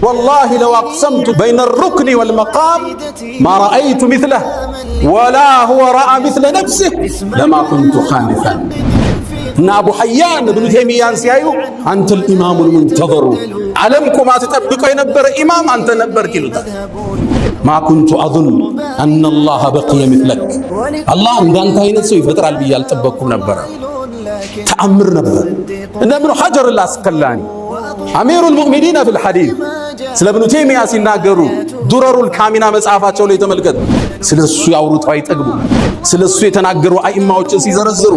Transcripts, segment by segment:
والله لو أقسمت بين الركن والمقام ما رأيت مثله ولا هو رأى مثل نفسه لما كنت خانفا. إن أبو حيان ابن تيمية سيايو أنت الإمام المنتظر علمكم ما تتبقى ينبر إمام أنت نبر كيلوتا. ما كنت أظن أن الله بقي مثلك. الله عند أنت هنا سوي فترة البيال تبقوا نبر تأمر نبر. إن ابن حجر العسقلاني أمير المؤمنين في الحديث ስለ ኢብኑ ተይሚያ ሲናገሩ ዱረሩል ካሚና መጽሐፋቸው ላይ ተመልከቱ። ስለሱ ያወሩት አይጠግቡ። ስለሱ የተናገሩ አይማዎችን ሲዘረዝሩ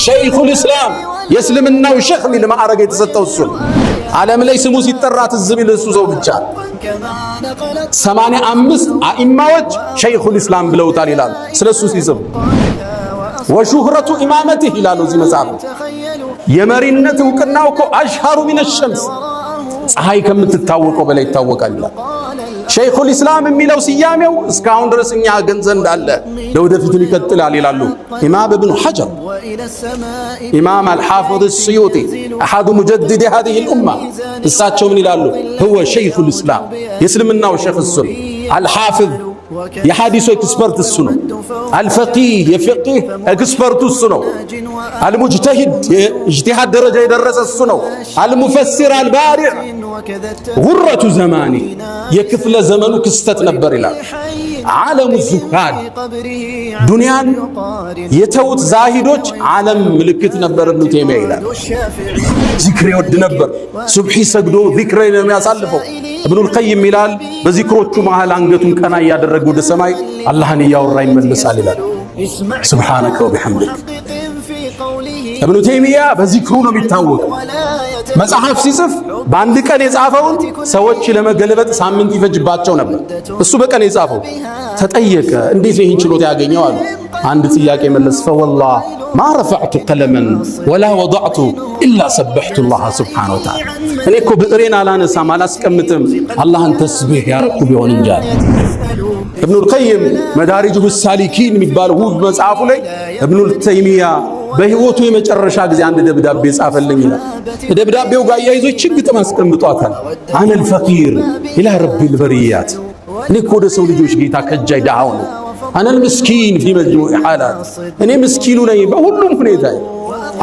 ሸይኹል እስላም የእስልምናው ሸኽ ሚል ማዕረግ የተሰጠው እሱ ዓለም ላይ ስሙ ሲጠራ ትዝ ቢል እሱ ሰው ብቻ 85 አይማዎች ሸይኹል እስላም ብለውታል ይላሉ ስለሱ ሲጽፉ። ወሹህረቱ ኢማመቲህ ይላሉ እዚህ መጽሐፍ የመሪነት ዕውቅናው እኮ አሽሃሩ ሚነ ሸምስ ፀሐይ ከምትታወቀው በላይ ይታወቃል ይላል። ሸይኹል ኢስላም የሚለው ስያሜው እስካሁን ድረስ እኛ ገንዘብ እንዳለ ለወደፊትም ይቀጥላል ይላሉ ኢማም ኢብኑ ሐጀር። ኢማም አልሐፊዝ السيوطي أحد مجدد هذه الأمة እሳቸው ምን ይላሉ? هو شيخ الإسلام የእስልምናው ሸኽ እሱ ነው። አልሐፊዝ የሐዲሱ ኤክስፐርት እሱ ነው። አልፈቂህ የፊቅህ ኤክስፐርቱ እሱ ነው። አልሙጅተሂድ የኢጅቲሃድ ደረጃ የደረሰ እሱ ነው። አልሙፈሲር አልባሪዕ ጉረቱ ዘማኒ የክፍለ ዘመኑ ክስተት ነበር ይላል። ዓለሙ ዙሃድ ዱንያን የተውት ዛሂዶች ዓለም ምልክት ነበር ኢብኑ ተይሚያ ይላል። ዚክር ይወድ ነበር። ሱብሒ ሰግዶ ዚክር ነው የሚያሳልፈው። ኢብኑል ቀይም ይላል በዚክሮቹ መሃል አንገቱን ቀና ያደረገ ወደ ሰማይ አላህን ያወራ ይመለሳል ይላል። ሱብሃነከ ወቢሐምዲክ። ኢብኑ ተይሚያ በዚክሩ ነው የሚታወቀው። መጽሐፍ ሲጽፍ በአንድ ቀን የጻፈውን ሰዎች ለመገለበጥ ሳምንት ይፈጅባቸው ነበር። እሱ በቀን የጻፈው ተጠየቀ። እንዴት ነው ይህን ችሎታ ያገኘው አሉ። አንድ ጥያቄ መለስ ፈወላህ ማ ረፈዕቱ ቀለመን ወላ ወضዕቱ ኢላ ሰበሕቱ ላህ ሱብሓነሁ ወተዓላ። እኔ እኮ ብዕሬን አላነሳም አላስቀምጥም አላህን ተስቢህ ያረኩ ቢሆን እንጂ አለ። ኢብኑል ቀይም መዳሪጁ ሳሊኪን የሚባለው ውብ መጽሐፉ ላይ ኢብኑል ተይሚያ በህይወቱ የመጨረሻ ጊዜ አንድ ደብዳቤ ጻፈልኝ ይላል። ደብዳቤው ጋር ያይዞ ግጥም አስቀምጧታል። አነል ፈቂር ኢላ ረቢል በሪያት እኔ እኮ ወደ ሰው ልጆች ጌታ ከጃይ ዳው ነው። አነል ምስኪን ፊ መጅሙዕ ሐላት እኔ ምስኪኑ ነኝ በሁሉም ሁኔታ።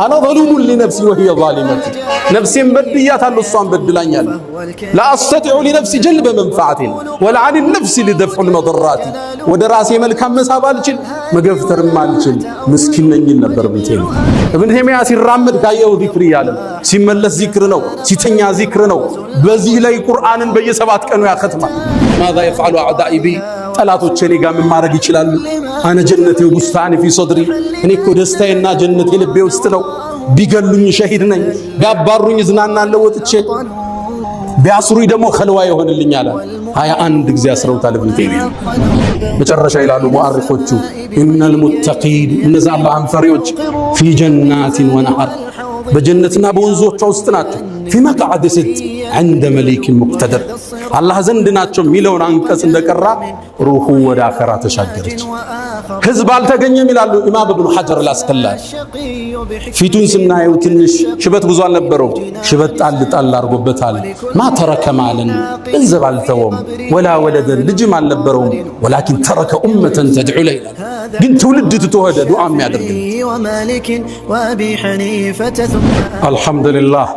አና ظلوم لنفسي وهي ظالمتي ነፍሴን በድያታለሁ እሷን በድላኛለች። لا استطيع لنفسي جلب منفعة ولا عن النفس لدفع المضرات ወደ ራሴ መልካም መሳብ አልችል መገፍተርም አልችል ምስኪን ነኝ ነበር ኢብኑ ተይሚያ። ኢብኑ ተይሚያ ሲራመድ ካየው ዚክር ያለ ሲመለስ ዚክር ነው ሲተኛ ዚክር ነው። በዚህ ላይ ቁርአንን በየ7 ቀኑ ያختማል። ماذا يفعل اعدائي بي ጠላቶቼ እኔ ጋር ምን ማድረግ ይችላሉ? አነ ጀነቴ ወቡስታኒ ፊ ሶድሪ እኔ እኮ ደስታዬና ጀነቴ ልቤ ውስጥ ነው። ቢገሉኝ ሸሂድ ነኝ፣ ቢያባሩኝ ዝናናለሁ ወጥቼ፣ ቢያስሩኝ ደግሞ ኸልዋ ይሆንልኛል። 21 ጊዜ አስረውታል ኢብኑ ተይሚያ። መጨረሻ ይላሉ ሙአሪፎቹ ኢነል ሙተቂን እነዛ አላህን ፈሪዎች ፊ ጀናቲን ወነሐር በጀነትና በወንዞቿ ውስጥ ናቸው። ፊ መቅዓድ ሲድቅ ዐንደ መሊክ ሙቅተድር አላህ ዘንድ ናቸው የሚለውን አንቀጽ እንደቀራ ሩሁ ወደ አኸራ ተሻገረች። ህዝብ አልተገኘም ይላሉ ኢማም ኢብኑ ሐጀር አልአስቀላኒ። ፊቱን ስናየው ትንሽ ሽበት ብዙ አልነበረው። ሽበት ጣል ጣል አድርጎበታል። ማ ተረከ ማለን ገንዘብ አልተወም፣ ወላ ወለደን ልጅም አልነበረውም። ወላኪን ተረከ ኡመተን ተድዑ ለይላ ግን ትውልድ ትቶ ሄደ ዱዓ የሚያደርግ። አልሐምዱሊላህ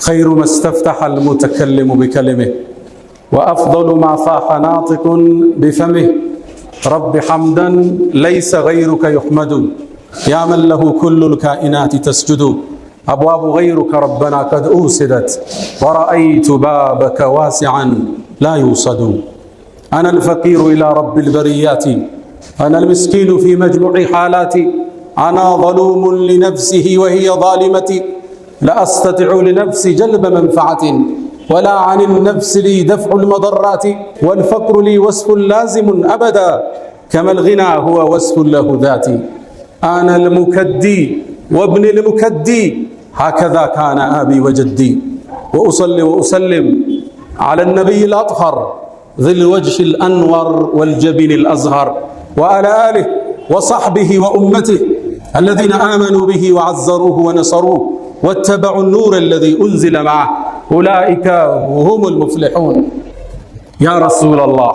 خير ما استفتح المتكلم بكلمه وأفضل ما فاح ناطق بفمه رب حمدا ليس غيرك يحمد يا من له كل الكائنات تسجد أبواب غيرك ربنا قد أوسدت ورأيت بابك واسعا لا يوصد أنا الفقير إلى رب البريات أنا المسكين في مجموع حالاتي أنا ظلوم لنفسه وهي ظالمتي لا أستطيع لنفسي جلب منفعة ولا عن النفس لي دفع المضرات والفقر لي وصف لازم أبدا كما الغنى هو وصف له ذاتي أنا المكدي وابن المكدي هكذا كان أبي وجدي وأصلي وأسلم على النبي الأطهر ذي الوجه الأنور والجبين الأزهر وعلى آله وصحبه وأمته الذين آمنوا به وعزروه ونصروه واتبعوا النور الذي أنزل معه أولئك هم المفلحون. يا رسول الله،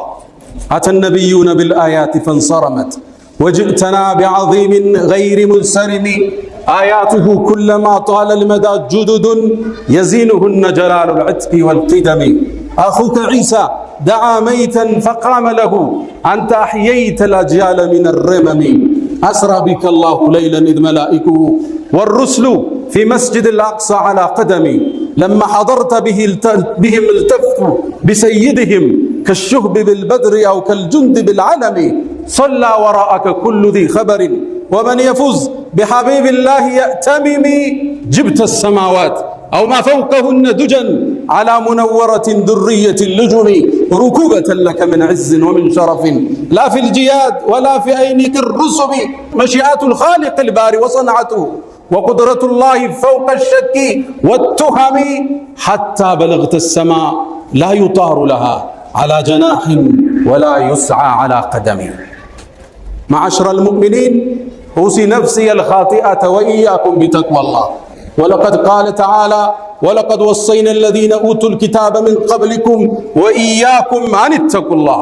أتى النبيون بالآيات فانصرمت، وجئتنا بعظيم غير منسرم، آياته كلما طال المدى جدد، يزينهن جلال العتق والقدم. أخوك عيسى دعا ميتا فقام له، أنت أحييت الأجيال من الرمم. أسرى بك الله ليلا إذ ملائكه والرسل في مسجد الأقصى على قدمي، لما حضرت بهم التفوا بسيدهم كالشهب بالبدر أو كالجند بالعلم. صلى وراءك كل ذي خبر، ومن يفز بحبيب الله يأتمم. جبت السماوات أو ما فوقهن دجا على منورة درية اللجم، ركوبة لك من عز ومن شرف، لا في الجياد ولا في أينك الرسم. مشيئة الخالق الباري وصنعته، وقدرة الله فوق الشك والتهم، حتى بلغت السماء لا يطار لها على جناح ولا يسعى على قدم. معاشر المؤمنين، أوصي نفسي الخاطئة وإياكم بتقوى الله. ولقد قال تعالى: ولقد وصينا الذين أوتوا الكتاب من قبلكم وإياكم أن اتقوا الله.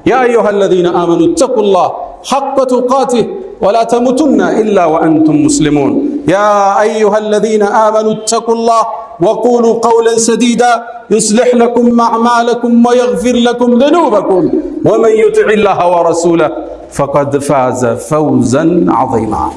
يا أيها الذين آمنوا اتقوا الله حق تقاته ولا تموتن إلا وأنتم مسلمون. يا أيها الذين آمنوا اتقوا الله وقولوا قولا سديدا يصلح لكم أعمالكم ويغفر لكم ذنوبكم، ومن يطع الله ورسوله فقد فاز فوزا عظيما.